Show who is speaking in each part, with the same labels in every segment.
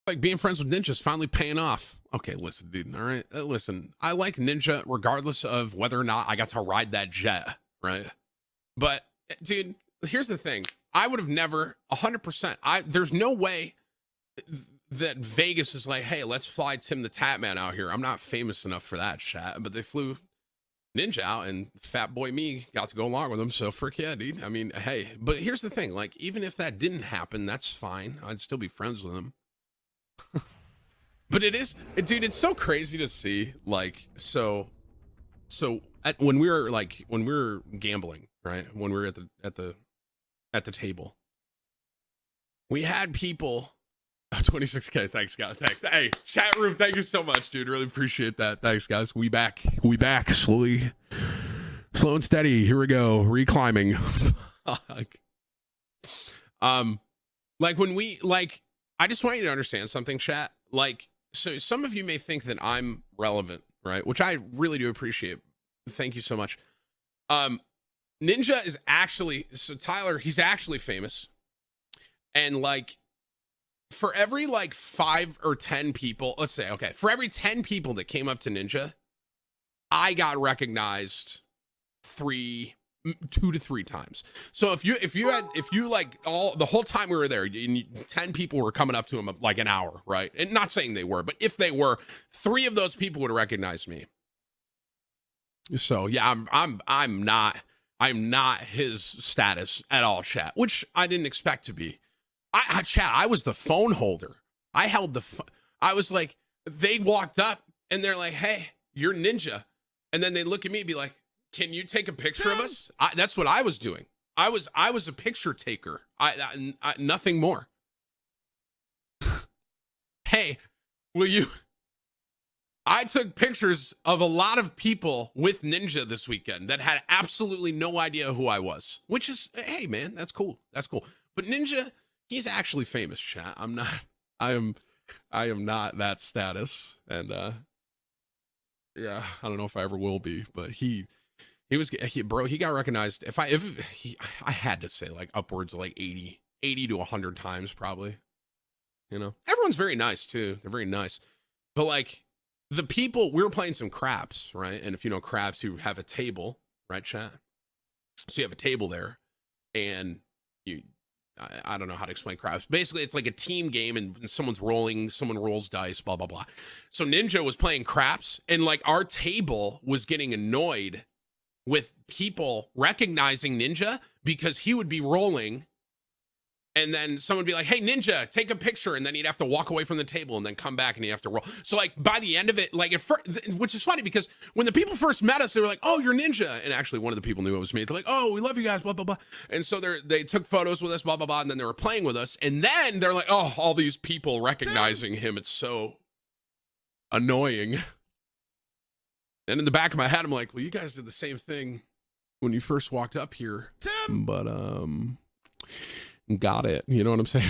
Speaker 1: Like being friends with Ninja's finally paying off. Okay, listen, dude. All right, listen. I like Ninja regardless of whether or not I got to ride that jet, right? But dude, here's the thing. I would have never 100%. There's no way that Vegas is like, hey, let's fly Tim the Tatman out here. I'm not famous enough for that chat, but they flew Ninja out, and fat boy me got to go along with him. So frick yeah, dude. I mean, hey, but here's the thing. Like, even if that didn't happen, that's fine. I'd still be friends with him. But it is, dude. It's so crazy to see. Like, when we were gambling, right? When we were at the table, we had people. 26K. Thanks, guys. Thanks. Hey, chat room. Thank you so much, dude. Really appreciate that. Thanks, guys. We back. Slowly, slow and steady. Here we go. Reclimbing. Like when we I just want you to understand something, chat. Like, so some of you may think that I'm relevant, right? Which I really do appreciate. Thank you so much. Ninja is actually, so Tyler, he's actually famous, and like, for every like 5 or 10 people, let's say, okay, for every 10 people that came up to Ninja, I got recognized 2 to 3 times. So if you like all the whole time we were there, 10 people were coming up to him like an hour, right? And not saying they were, but if they were, 3 of those people would have recognized me. So yeah, I'm not his status at all, chat, which I didn't expect to be. Chat, I was the phone holder. I held the I was like, they walked up and they're like, hey, you're Ninja. And then they look at me and be like, can you take a picture of us? That's what I was doing. I was a picture taker. I nothing more. Hey, will you? I took pictures of a lot of people with Ninja this weekend that had absolutely no idea who I was, which is, hey man, that's cool. That's cool. But Ninja, he's actually famous, chat. I'm not. I am not that status, and yeah, I don't know if I ever will be. But he got recognized. I had to say like upwards of like 80 to 100 times probably. You know, everyone's very nice too. They're very nice, but like the people, we were playing some craps, right? And if you know craps, you have a table, right, chat? So you have a table there, and I don't know how to explain craps. Basically, it's like a team game, and someone's rolling, someone rolls dice, blah, blah, blah. So Ninja was playing craps, and like our table was getting annoyed with people recognizing Ninja because he would be rolling, and then someone would be like, hey, Ninja, take a picture, and then he'd have to walk away from the table and then come back and he'd have to roll. So like by the end of it, like which is funny because when the people first met us, they were like, oh, you're Ninja. And actually one of the people knew it was me. They're like, oh, we love you guys, blah, blah, blah. And so they took photos with us, blah, blah, blah. And then they were playing with us. And then they're like, oh, all these people recognizing him. It's so annoying. And in the back of my head, I'm like, well, you guys did the same thing when you first walked up here. But, got it. You know what I'm saying?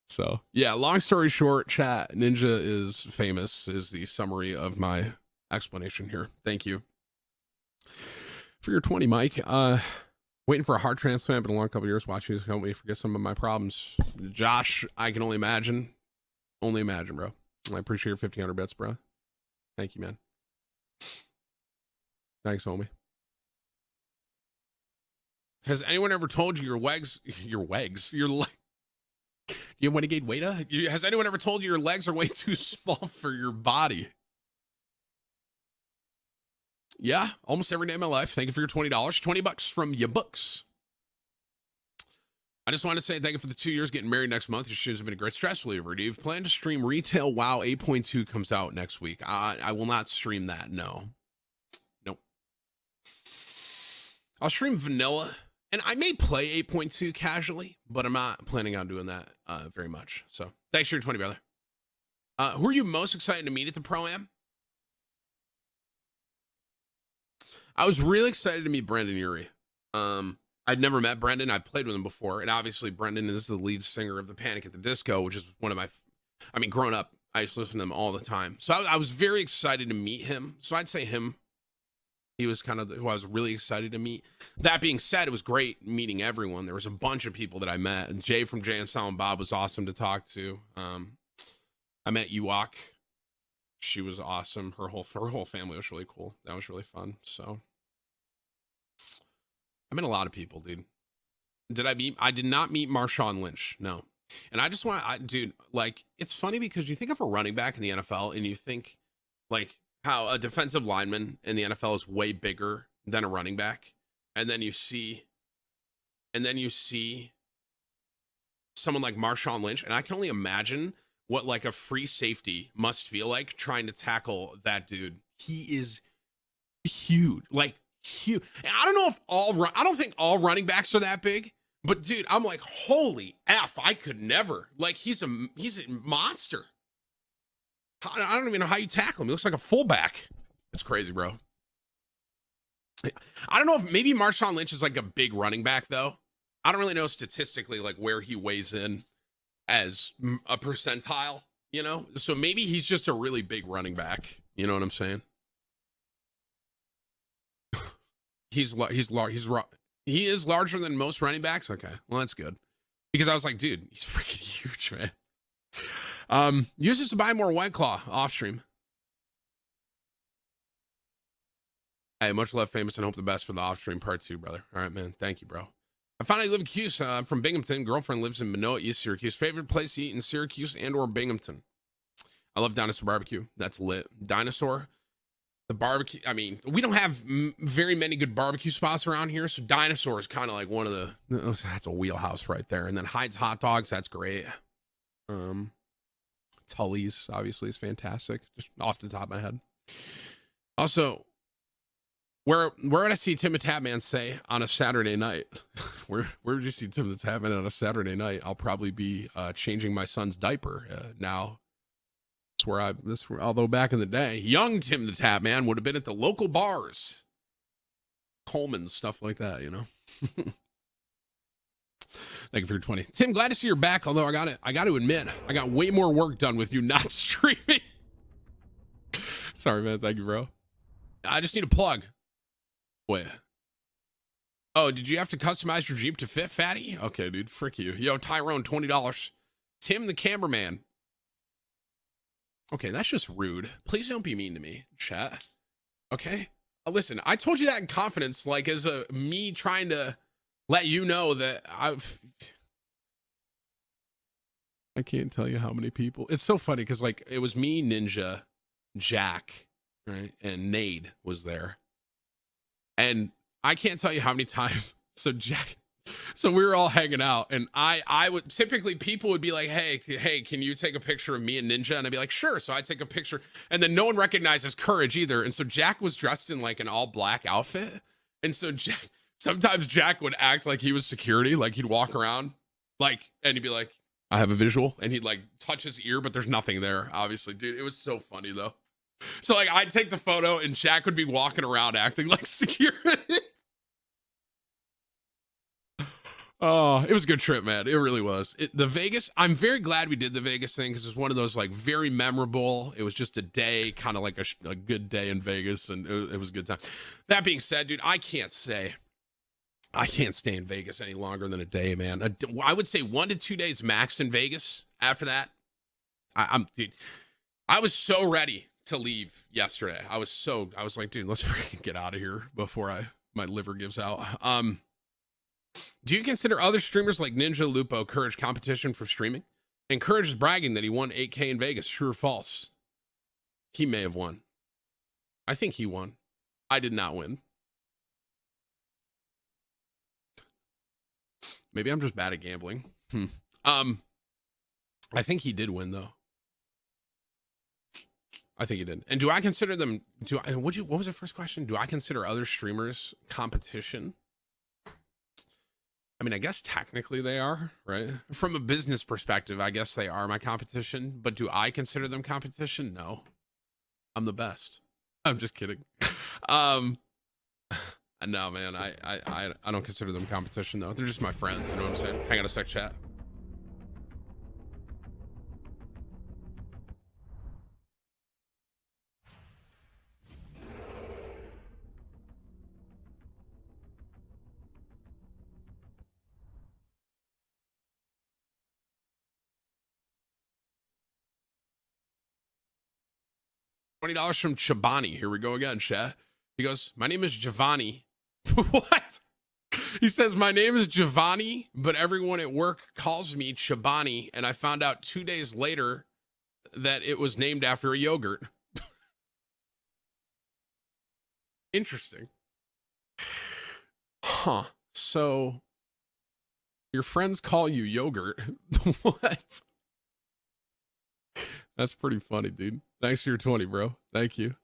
Speaker 1: So yeah, long story short, chat, Ninja is famous is the summary of my explanation here. Thank you for your 20, Mike. Waiting for a heart transplant, been a long couple years. Watching this help me forget some of my problems. Josh, I can only imagine, bro. I appreciate your 1,500 bits, bro. Thank you, man. Thanks, homie. Has anyone ever told you your legs, do you want to gain weight? Has anyone ever told you your legs are way too small for your body? Yeah, almost every day of my life. Thank you for your $20. $20 from your books. I just want to say thank you for the 2 years, getting married next month. Your streams have been a great stress reliever. Do you plan to stream Retail WoW 8.2 comes out next week? I will not stream that, no. Nope. I'll stream Vanilla. And I may play 8.2 casually, but I'm not planning on doing that very much. So thanks for your 20, brother. Who are you most excited to meet at the Pro-Am? I was really excited to meet Brendan Urie. I'd never met Brendan. I've played with him before. And obviously Brendan is the lead singer of the Panic at the Disco, which is one of my, growing up, I used to listen to them all the time. So I was very excited to meet him. So I'd say him. He was kind of who I was really excited to meet. That being said, it was great meeting everyone. There was a bunch of people that I met. Jay from Jay and Silent Bob was awesome to talk to. I met Ewok. She was awesome. Her whole family was really cool. That was really fun. So I met a lot of people, dude. I did not meet Marshawn Lynch. No. And I just dude, like, it's funny because you think of a running back in the NFL and you think like how a defensive lineman in the NFL is way bigger than a running back. And then you see someone like Marshawn Lynch, and I can only imagine what like a free safety must feel like trying to tackle that dude. He is huge, like huge. And I don't think all running backs are that big, but dude, I'm like, holy F, I could never. Like he's a monster. I don't even know how you tackle him. He looks like a fullback. It's crazy, bro. I don't know if maybe Marshawn Lynch is like a big running back though. I don't really know statistically like where he weighs in as a percentile, you know? So maybe he's just a really big running back. You know what I'm saying? He is larger than most running backs. Okay. Well, that's good. Because I was like, dude, he's freaking huge, man. Use this to buy more White Claw off stream. Hey, much love, famous, and hope the best for the off stream part 2, brother. All right, man. Thank you, bro. I finally live in Syracuse. I'm from Binghamton. Girlfriend lives in Minoa, East Syracuse. Favorite place to eat in Syracuse and or Binghamton? I love Dinosaur Barbecue. That's lit. Dinosaur, the barbecue. I mean, we don't have very many good barbecue spots around here, so Dinosaur is kind of like one of the. That's a wheelhouse right there. And then Hyde's Hot Dogs. That's great. Tully's obviously is fantastic. Just off the top of my head. Also, where would I see Tim the Tapman say on a Saturday night? where would you see Tim the Tapman on a Saturday night? I'll probably be changing my son's diaper now. Although back in the day, young Tim the Tapman would have been at the local bars, Coleman, stuff like that, you know. Thank you for your 20. Tim, glad to see you're back. Although I got to admit, I got way more work done with you not streaming. Sorry, man. Thank you, bro. I just need a plug. Wait. Oh, did you have to customize your Jeep to fit, fatty? Okay, dude. Frick you. Yo, Tyrone, $20. Tim the cameraman. Okay, that's just rude. Please don't be mean to me, chat. Okay? Listen, I told you that in confidence, like as me trying to let you know that I can't tell you how many people. It's so funny because like it was me, Ninja, Jack, right? And Nade was there. And I can't tell you how many times. So we were all hanging out, and I would typically people would be like, hey, can you take a picture of me and Ninja? And I'd be like, sure. So I take a picture, and then no one recognizes Courage either. And so Jack was dressed in like an all black outfit, and so sometimes Jack would act like he was security, like he'd walk around, like, and he'd be like, I have a visual, and he'd like touch his ear, but there's nothing there, obviously, dude. It was so funny though. So like I'd take the photo and Jack would be walking around acting like security. Oh, it was a good trip, man. It really was. The Vegas, I'm very glad we did the Vegas thing because it's one of those like very memorable. It was just a day, kind of like a good day in Vegas, and it was a good time. That being said, dude, I can't stay in Vegas any longer than a day, man. I would say 1 to 2 days max in Vegas. After that, dude, I was so ready to leave yesterday. I was like, dude, let's freaking get out of here before my liver gives out. Do you consider other streamers like Ninja, Lupo, Courage competition for streaming? And Courage is bragging that he won 8K in Vegas. True or false? He may have won. I think he won. I did not win. Maybe I'm just bad at gambling. I think he did win though. I think he did. And do I consider them? What was the first question? Do I consider other streamers competition? I mean, I guess technically they are, right? From a business perspective, I guess they are my competition. But do I consider them competition? No. I'm the best. I'm just kidding. No, man. I don't consider them competition though. They're just my friends. You know what I'm saying? Hang on a sec, chat. $20 from Chobani. Here we go again, chat. He goes, my name is Giovanni. What? He says, my name is Giovanni, but everyone at work calls me Chobani, and I found out 2 days later that it was named after a yogurt. Interesting. Huh. So your friends call you yogurt. What? That's pretty funny, dude. Thanks for your 20, bro. Thank you.